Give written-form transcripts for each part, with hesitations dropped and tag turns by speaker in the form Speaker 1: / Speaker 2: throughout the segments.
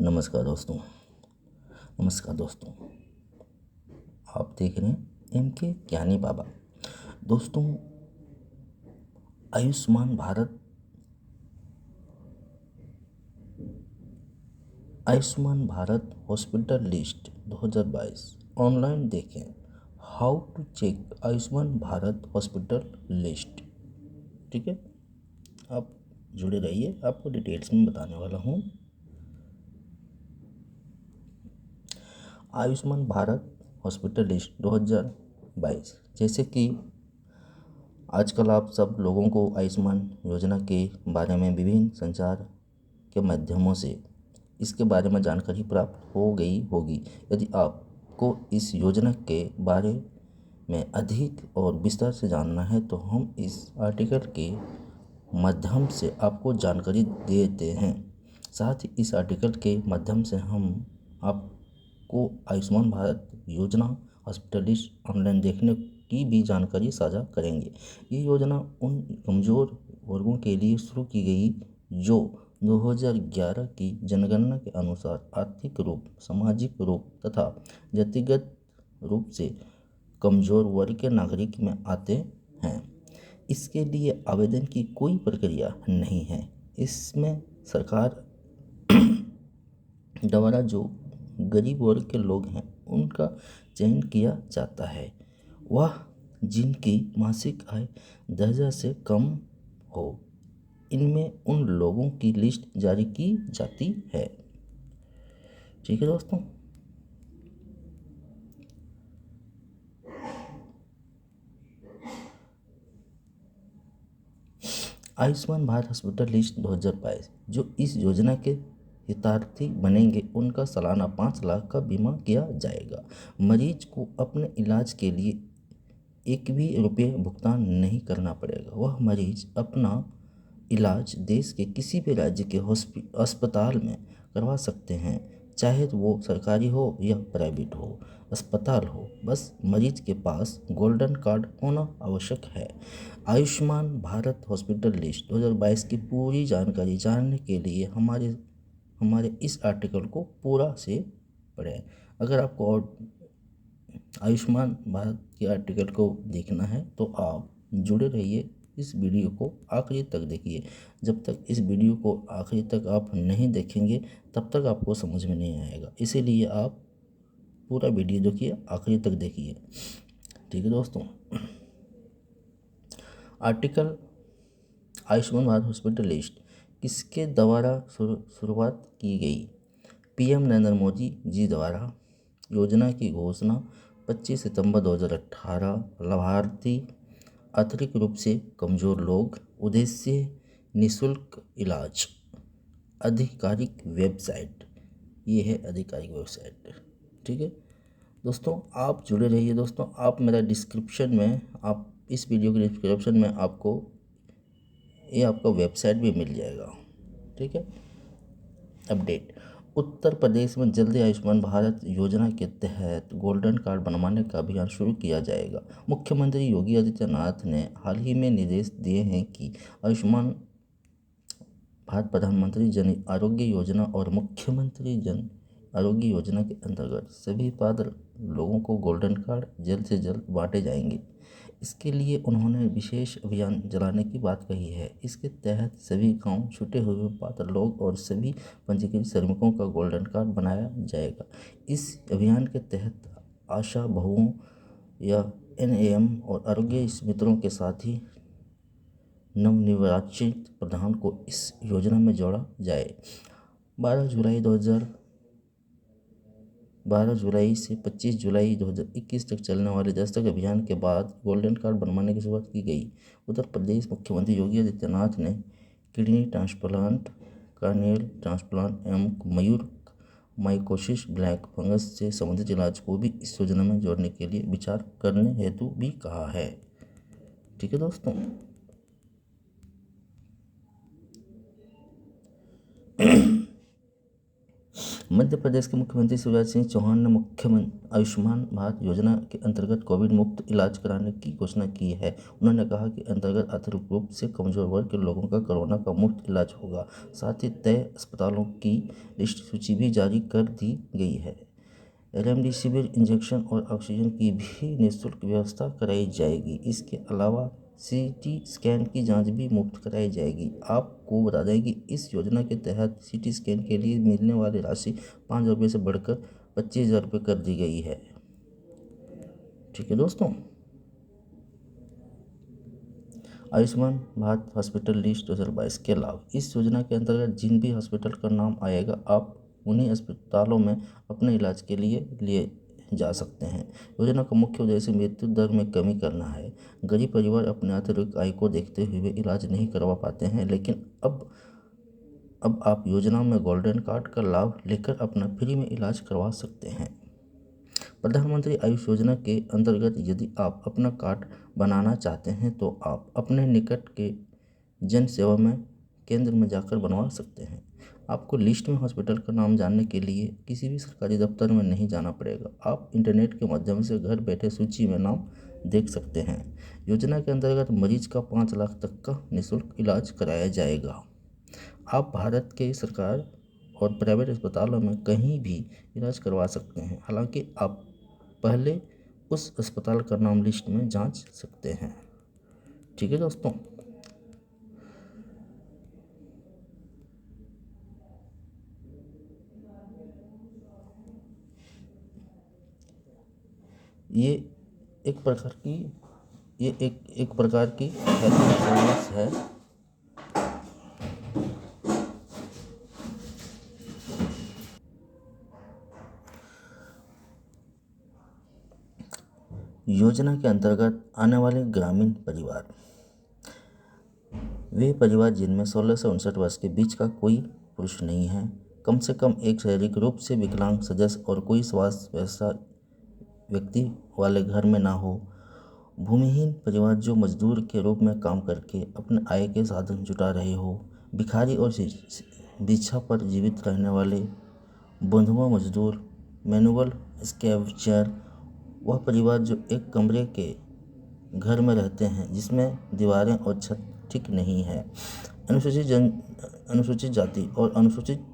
Speaker 1: नमस्कार दोस्तों। नमस्कार दोस्तों, आप देख रहे हैं MK ज्ञानी बाबा। दोस्तों, Ayushman Bharat hospital list 2022 online देखें। How to check Ayushman Bharat hospital list. ठीक है, आप जुड़े रहिए, आपको डिटेल्स में बताने वाला हूँ। आयुष्मान भारत हॉस्पिटल लिस्ट 2022, जैसे कि आजकल आप सब लोगों को आयुष्मान योजना के बारे में विभिन्न संचार के माध्यमों से इसके बारे में जानकारी प्राप्त हो गई होगी। यदि आपको इस योजना के बारे में अधिक और विस्तार से जानना है तो हम इस आर्टिकल के माध्यम से आपको जानकारी देते हैं। साथ ही इस आर्टिकल के माध्यम से हम आपको आयुष्मान भारत योजना हॉस्पिटल लिस्ट ऑनलाइन देखने की भी जानकारी साझा करेंगे। ये योजना उन कमज़ोर वर्गों के लिए शुरू की गई जो 2011 की जनगणना के अनुसार आर्थिक रूप, सामाजिक रूप तथा जातिगत रूप से कमज़ोर वर्ग के नागरिक में आते हैं। इसके लिए आवेदन की कोई प्रक्रिया नहीं है। इसमें सरकार द्वारा जो गरीब वर्ग के लोग हैं उनका चयन किया जाता है, वह जिनकी मासिक आय 10,000 से कम हो। इनमें उन लोगों की लिस्ट जारी की जाती है। ठीक है दोस्तों, आयुष्मान भारत हॉस्पिटल लिस्ट 2022, जो इस योजना के हितार्थी बनेंगे उनका सालाना 5 लाख का बीमा किया जाएगा। मरीज को अपने इलाज के लिए एक भी रुपये भुगतान नहीं करना पड़ेगा। वह मरीज अपना इलाज देश के किसी भी राज्य के अस्पताल में करवा सकते हैं, चाहे तो वो सरकारी हो या प्राइवेट हो, अस्पताल हो। बस मरीज के पास गोल्डन कार्ड होना आवश्यक है। आयुष्मान भारत हॉस्पिटल लिस्ट 2022 की पूरी जानकारी जानने के लिए हमारे इस आर्टिकल को पूरा से पढ़ें। अगर आपको और आयुष्मान भारत के आर्टिकल को देखना है तो आप जुड़े रहिए, इस वीडियो को आखिरी तक देखिए। जब तक इस वीडियो को आखिरी तक आप नहीं देखेंगे तब तक आपको समझ में नहीं आएगा। इसीलिए आप पूरा वीडियो देखिए, आखिरी तक देखिए। ठीक है दोस्तों, article Ayushman Bharat hospital list किसके द्वारा शुरुआत की गई? PM नरेंद्र मोदी जी द्वारा। योजना की घोषणा 25 सितंबर 2018। लाभार्थी आर्थिक रूप से कमज़ोर लोग। उद्देश्य निःशुल्क इलाज। आधिकारिक वेबसाइट, ये है आधिकारिक वेबसाइट। ठीक है दोस्तों, आप जुड़े रहिए। दोस्तों, आप मेरा डिस्क्रिप्शन में, आप इस वीडियो के डिस्क्रिप्शन में आपको ये आपका वेबसाइट भी मिल जाएगा। ठीक है, अपडेट। उत्तर प्रदेश में जल्दी आयुष्मान भारत योजना के तहत गोल्डन कार्ड बनवाने का अभियान शुरू किया जाएगा। मुख्यमंत्री योगी आदित्यनाथ ने हाल ही में निर्देश दिए हैं कि आयुष्मान भारत प्रधानमंत्री जन आरोग्य योजना और मुख्यमंत्री जन आरोग्य योजना के अंतर्गत सभी पात्र लोगों को गोल्डन कार्ड जल्द से जल्द बांटे जाएंगे। इसके लिए उन्होंने विशेष अभियान चलाने की बात कही है। इसके तहत सभी गांव, छूटे हुए पात्र लोग और सभी पंजीकृत श्रमिकों का गोल्डन कार्ड बनाया जाएगा। इस अभियान के तहत आशा बहुओं या NAM और आरोग्य मित्रों के साथ ही नवनिर्वाचित प्रधान को इस योजना में जोड़ा जाए। 12 जुलाई से 25 जुलाई 2021 तक चलने वाले दस्तक अभियान के बाद गोल्डन कार्ड बनवाने की शुरुआत की गई। उत्तर प्रदेश मुख्यमंत्री योगी आदित्यनाथ ने किडनी ट्रांसप्लांट, कार्नियल ट्रांसप्लांट एवं मयूर माइकोसिस ब्लैक फंगस से संबंधित इलाज को भी इस योजना में जोड़ने के लिए विचार करने हेतु भी कहा है। ठीक है दोस्तों, मध्य प्रदेश के मुख्यमंत्री शिवराज सिंह चौहान ने मुख्यमंत्री आयुष्मान भारत योजना के अंतर्गत कोविड मुक्त इलाज कराने की घोषणा की है। उन्होंने कहा कि अंतर्गत आर्थिक रूप से कमजोर वर्ग के लोगों का कोरोना का मुफ्त इलाज होगा। साथ ही तय अस्पतालों की लिस्ट सूची भी जारी कर दी गई है। रेमडेसिविर इंजेक्शन और ऑक्सीजन की भी निःशुल्क व्यवस्था कराई जाएगी। इसके अलावा सीटी स्कैन की जांच भी मुफ्त कराई जाएगी। आपको बता दें कि इस योजना के तहत सीटी स्कैन के लिए मिलने वाली राशि 5 रुपये से बढ़कर 25,000 रुपये कर दी गई है। ठीक है दोस्तों, आयुष्मान भारत हॉस्पिटल लिस्ट 2022 के लाभ। इस योजना के अंतर्गत जिन भी हॉस्पिटल का नाम आएगा, आप उन्हीं अस्पतालों में अपने इलाज के लिए जा सकते हैं। योजना का मुख्य उद्देश्य मृत्यु दर में कमी करना है। गरीब परिवार अपने आर्थिक आय को देखते हुए इलाज नहीं करवा पाते हैं, लेकिन अब आप योजना में गोल्डन कार्ड का लाभ लेकर अपना फ्री में इलाज करवा सकते हैं। प्रधानमंत्री आयुष योजना के अंतर्गत यदि आप अपना कार्ड बनाना चाहते हैं तो आप अपने निकट के जन सेवा में केंद्र में जाकर बनवा सकते हैं। आपको लिस्ट में हॉस्पिटल का नाम जानने के लिए किसी भी सरकारी दफ्तर में नहीं जाना पड़ेगा। आप इंटरनेट के माध्यम से घर बैठे सूची में नाम देख सकते हैं। योजना के अंतर्गत मरीज का 5 लाख तक का निःशुल्क इलाज कराया जाएगा। आप भारत के सरकार और प्राइवेट अस्पतालों में कहीं भी इलाज करवा सकते हैं। हालांकि आप पहले उस अस्पताल का नाम लिस्ट में जांच सकते हैं। ठीक है दोस्तों, ये एक प्रकार की एक प्रकार की हेल्थ इंश्योरेंस है। योजना के अंतर्गत आने वाले ग्रामीण परिवार, वे परिवार जिनमें 16 से 59 वर्ष के बीच का कोई पुरुष नहीं है, कम से कम एक शारीरिक रूप से विकलांग सदस्य और कोई स्वास्थ्य व्यवसाय व्यक्ति वाले घर में ना हो, भूमिहीन परिवार जो मजदूर के रूप में काम करके अपने आय के साधन जुटा रहे हो, भिखारी और भिक्षा पर जीवित रहने वाले, बंधुआ मजदूर, मैनुअल स्कैवेंजर, वह परिवार जो एक कमरे के घर में रहते हैं जिसमें दीवारें और छत ठीक नहीं है, अनुसूचित जाति और अनुसूचित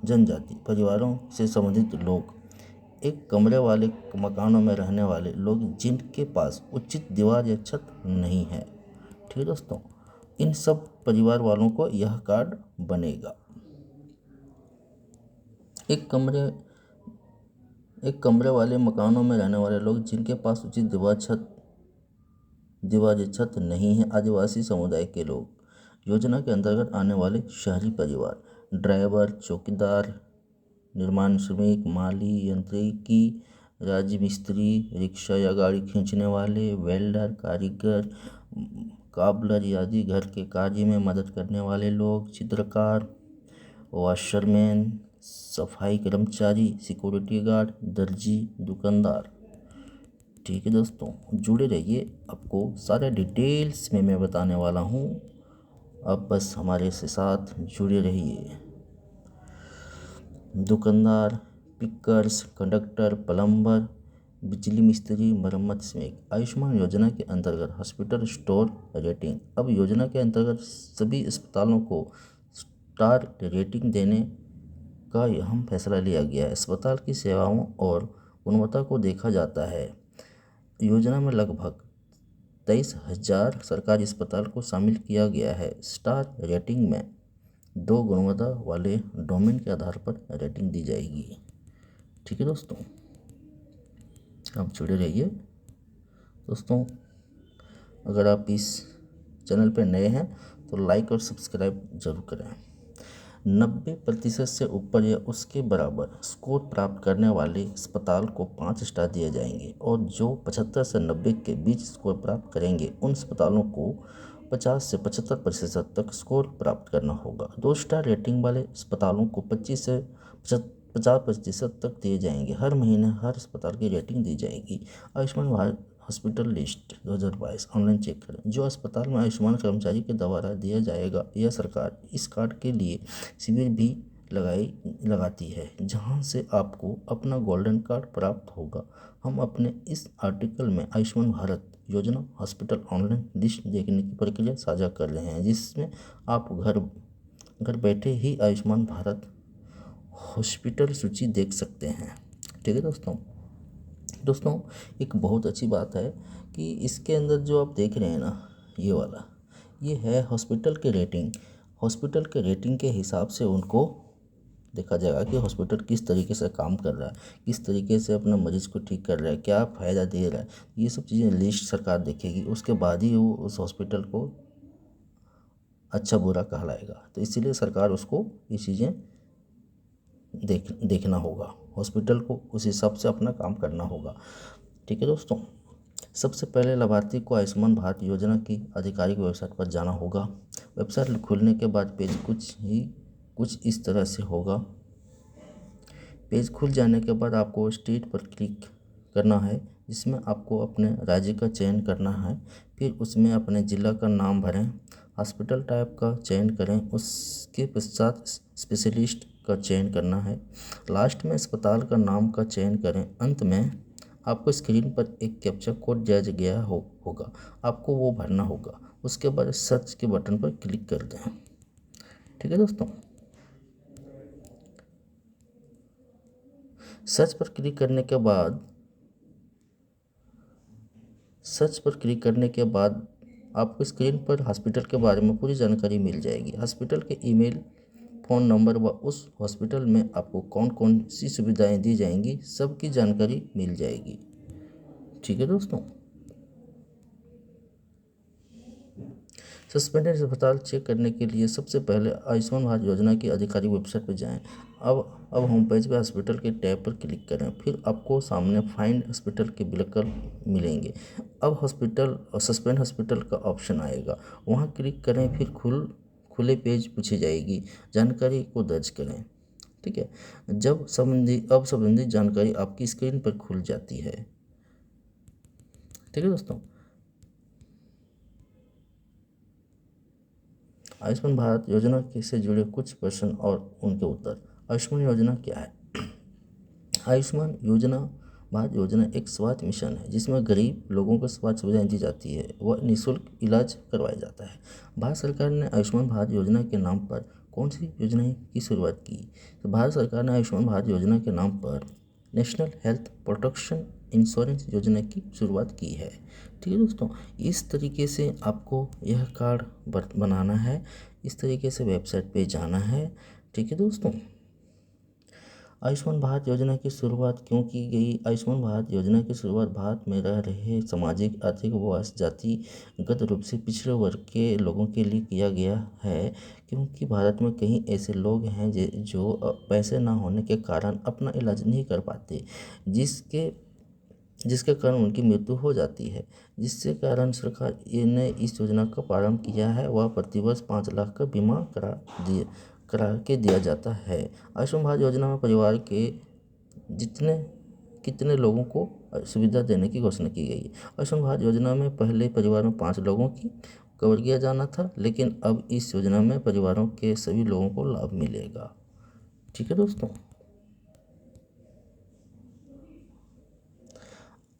Speaker 1: जनजाति परिवारों से संबंधित लोग, एक कमरे वाले मकानों में रहने वाले लोग जिनके पास उचित दीवार या छत नहीं है। ठीक है दोस्तों, इन सब परिवार वालों को यह कार्ड बनेगा। एक कमरे वाले मकानों में रहने वाले लोग जिनके पास उचित दीवार या छत नहीं है, आदिवासी समुदाय के लोग, योजना के अंतर्गत आने वाले शहरी परिवार, ड्राइवर, चौकीदार, निर्माण श्रमिक, माली, यांत्रिकी, राजमिस्त्री, रिक्शा या गाड़ी खींचने वाले, वेल्डर, कारीगर, काबलर आदि घर के कार्य में मदद करने वाले लोग, चित्रकार, वॉशरमैन, सफाई कर्मचारी, सिक्योरिटी गार्ड, दर्जी, दुकानदार। ठीक है दोस्तों, जुड़े रहिए, आपको सारे डिटेल्स में मैं बताने वाला हूँ। आप बस हमारे से साथ जुड़े रहिए। दुकानदार, पिकर्स, कंडक्टर, प्लम्बर, बिजली मिस्त्री, मरम्मत श्रमिक। आयुष्मान योजना के अंतर्गत हॉस्पिटल स्टोर रेटिंग। अब योजना के अंतर्गत सभी अस्पतालों को स्टार रेटिंग देने का अहम फैसला लिया गया है। अस्पताल की सेवाओं और गुणवत्ता को देखा जाता है। योजना में लगभग 23,000 सरकारी अस्पताल को शामिल किया गया है। स्टार रेटिंग में 2 गुणवत्ता वाले डोमेन के आधार पर रेटिंग दी जाएगी। ठीक है दोस्तों, आप जुड़े रहिए। दोस्तों, अगर आप इस चैनल पर नए हैं तो लाइक और सब्सक्राइब जरूर करें। 90% से ऊपर या उसके बराबर स्कोर प्राप्त करने वाले अस्पताल को 5 स्टार दिए जाएंगे और जो 75 से 90 के बीच स्कोर प्राप्त करेंगे उन अस्पतालों को 50 से 75% तक स्कोर प्राप्त करना होगा। 2 स्टार रेटिंग वाले अस्पतालों को 25 से 50% तक दिए जाएंगे। हर महीने हर अस्पताल की रेटिंग दी जाएगी। Ayushman Bharat hospital list 2022 online check करें। जो अस्पताल में आयुष्मान कर्मचारी के द्वारा दिया जाएगा या सरकार इस कार्ड के लिए शिविर भी लगाती है, जहां से आपको अपना गोल्डन कार्ड प्राप्त होगा। हम अपने इस आर्टिकल में आयुष्मान भारत योजना हॉस्पिटल ऑनलाइन लिस्ट देखने की प्रक्रिया साझा कर रहे हैं, जिसमें आप घर बैठे ही आयुष्मान भारत हॉस्पिटल सूची देख सकते हैं। ठीक है दोस्तों। दोस्तों, एक बहुत अच्छी बात है कि इसके अंदर जो आप देख रहे हैं ना, ये वाला, ये है हॉस्पिटल के रेटिंग। हॉस्पिटल के रेटिंग के हिसाब से उनको देखा जाएगा कि हॉस्पिटल किस तरीके से काम कर रहा है, किस तरीके से अपना मरीज को ठीक कर रहा है, क्या फ़ायदा दे रहा है। ये सब चीज़ें लिस्ट सरकार देखेगी, उसके बाद ही वो उस हॉस्पिटल को अच्छा बुरा कहलाएगा। तो इसीलिए सरकार उसको ये चीज़ें देखना होगा, हॉस्पिटल को उस हिसाब से अपना काम करना होगा। ठीक है दोस्तों। सबसे पहले लाभार्थी को आयुष्मान भारत योजना की आधिकारिक वेबसाइट पर जाना होगा। वेबसाइट खुलने के बाद पेज कुछ इस तरह से होगा। पेज खुल जाने के बाद आपको स्टेट पर क्लिक करना है, जिसमें आपको अपने राज्य का चयन करना है। फिर उसमें अपने ज़िला का नाम भरें, हॉस्पिटल टाइप का चयन करें, उसके पश्चात स्पेशलिस्ट का चयन करना है। लास्ट में अस्पताल का नाम का चयन करें। अंत में आपको स्क्रीन पर एक कैप्चा कोड दिया गया होगा, आपको वो भरना होगा। उसके बाद सर्च के बटन पर क्लिक कर दें। ठीक है दोस्तों। सर्च पर क्लिक करने के बाद आपको स्क्रीन पर हॉस्पिटल के बारे में पूरी जानकारी मिल जाएगी। हॉस्पिटल के ईमेल, फ़ोन नंबर व उस हॉस्पिटल में आपको कौन कौन सी सुविधाएं दी जाएंगी, सबकी जानकारी मिल जाएगी। ठीक है दोस्तों। सस्पेंडेड अस्पताल चेक करने के लिए सबसे पहले आयुष्मान भारत योजना की आधिकारिक वेबसाइट पर जाएं। अब होम पेज पर हॉस्पिटल के टैब पर क्लिक करें। फिर आपको सामने फाइंड हॉस्पिटल के विकल्प मिलेंगे। अब सस्पेंड हॉस्पिटल का ऑप्शन आएगा, वहां क्लिक करें। फिर खुले पेज पूछी जाएगी, जानकारी को दर्ज करें। ठीक है। संबंधित जानकारी आपकी स्क्रीन पर खुल जाती है। ठीक है दोस्तों। आयुष्मान भारत योजना से जुड़े कुछ प्रश्न और उनके उत्तर। आयुष्मान योजना क्या है? आयुष्मान भारत योजना एक स्वास्थ्य मिशन है, जिसमें गरीब लोगों को स्वास्थ्य सुविधाएं दी जाती है व निःशुल्क इलाज करवाया जाता है। भारत सरकार ने आयुष्मान भारत योजना के नाम पर कौन सी योजनाएं की शुरुआत की? तो भारत सरकार ने आयुष्मान भारत योजना के नाम पर नेशनल हेल्थ प्रोटेक्शन इंश्योरेंस योजना की शुरुआत की है। ठीक है दोस्तों। इस तरीके से आपको यह कार्ड बनाना है, इस तरीके से वेबसाइट पे जाना है। ठीक है दोस्तों। आयुष्मान भारत योजना की शुरुआत क्यों की गई? आयुष्मान भारत योजना की शुरुआत भारत में रह रहे सामाजिक, आर्थिक व जातिगत रूप से पिछड़े वर्ग के लोगों के लिए किया गया है, क्योंकि भारत में कई ऐसे लोग हैं जो पैसे ना होने के कारण अपना इलाज नहीं कर पाते, जिसके कारण उनकी मृत्यु हो जाती है। जिसके कारण सरकार ने इस योजना का प्रारंभ किया है। वह प्रतिवर्ष 5 लाख का बीमा करा के दिया जाता है। आयुष्मान भारत योजना में परिवार के कितने लोगों को सुविधा देने की घोषणा की गई है। आयुष्मान भारत योजना में पहले परिवार में 5 लोगों की कवर किया जाना था, लेकिन अब इस योजना में परिवारों के सभी लोगों को लाभ मिलेगा। ठीक है दोस्तों।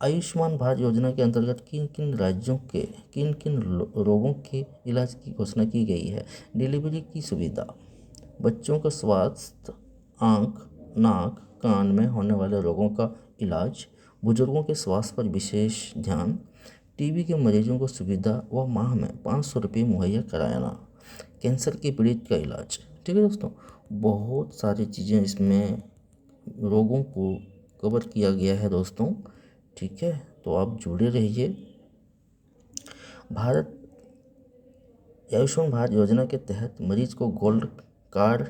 Speaker 1: आयुष्मान भारत योजना के अंतर्गत किन किन राज्यों के किन रोगों के इलाज की घोषणा की गई है? डिलीवरी की सुविधा, बच्चों का स्वास्थ्य, आँख, नाक, कान में होने वाले रोगों का इलाज, बुजुर्गों के स्वास्थ्य पर विशेष ध्यान, टीबी के मरीजों को सुविधा व माह में 500 रुपये मुहैया कराना, कैंसर के पीड़ित का इलाज। ठीक है दोस्तों। बहुत सारी चीज़ें इसमें रोगों को कवर किया गया है दोस्तों। ठीक है, तो आप जुड़े रहिए। आयुष्मान भारत योजना के तहत मरीज को गोल्ड कार्ड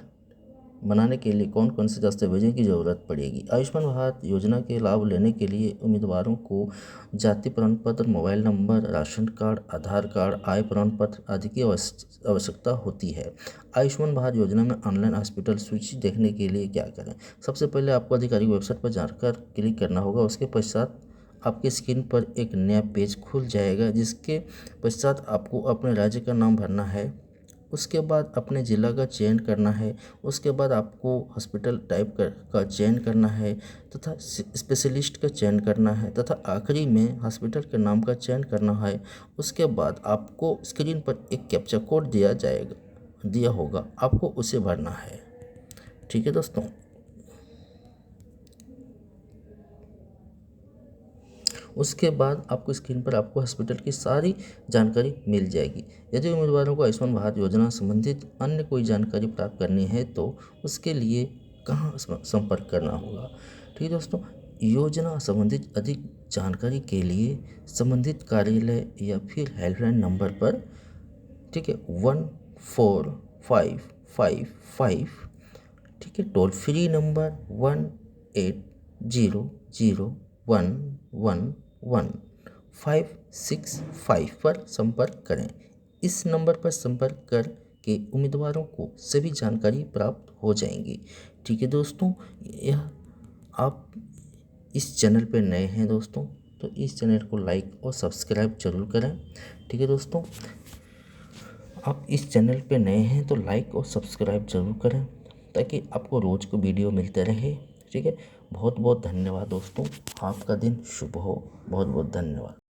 Speaker 1: बनाने के लिए कौन कौन से दस्तावेजों की ज़रूरत पड़ेगी? आयुष्मान भारत योजना के लाभ लेने के लिए उम्मीदवारों को जाति प्रमाण पत्र, मोबाइल नंबर, राशन कार्ड, आधार कार्ड, आय प्रमाण पत्र आदि की आवश्यकता होती है। आयुष्मान भारत योजना में ऑनलाइन हॉस्पिटल सूची देखने के लिए क्या करें? सबसे पहले आपको आधिकारिक वेबसाइट पर जाकर क्लिक करना होगा। उसके पश्चात आपकी स्क्रीन पर एक नया पेज खुल जाएगा, जिसके पश्चात आपको अपने राज्य का नाम भरना है। उसके बाद अपने ज़िला का चयन करना है। उसके बाद आपको हॉस्पिटल टाइप का चयन करना है तथा स्पेशलिस्ट का चयन करना है तथा आखिरी में हॉस्पिटल के नाम का चयन करना है। उसके बाद आपको स्क्रीन पर एक कैप्चा कोड दिया होगा, आपको उसे भरना है। ठीक है दोस्तों। उसके बाद आपको स्क्रीन पर आपको हॉस्पिटल की सारी जानकारी मिल जाएगी। यदि उम्मीदवारों को आयुष्मान भारत योजना संबंधित अन्य कोई जानकारी प्राप्त करनी है तो उसके लिए कहाँ संपर्क करना होगा। ठीक है दोस्तों, योजना संबंधित अधिक जानकारी के लिए संबंधित कार्यालय या फिर हेल्पलाइन नंबर पर, ठीक है, 14555, ठीक है, टोल फ्री नंबर 1800111565 पर संपर्क करें। इस नंबर पर संपर्क करके उम्मीदवारों को सभी जानकारी प्राप्त हो जाएंगी। ठीक है दोस्तों, यह आप इस चैनल पर नए हैं दोस्तों तो इस चैनल को लाइक और सब्सक्राइब जरूर करें। ठीक है दोस्तों, आप इस चैनल पे नए हैं तो लाइक और सब्सक्राइब जरूर करें ताकि आपको रोज़ को वीडियो मिलते रहे। ठीक है, बहुत बहुत धन्यवाद दोस्तों, आपका दिन शुभ हो। बहुत बहुत धन्यवाद।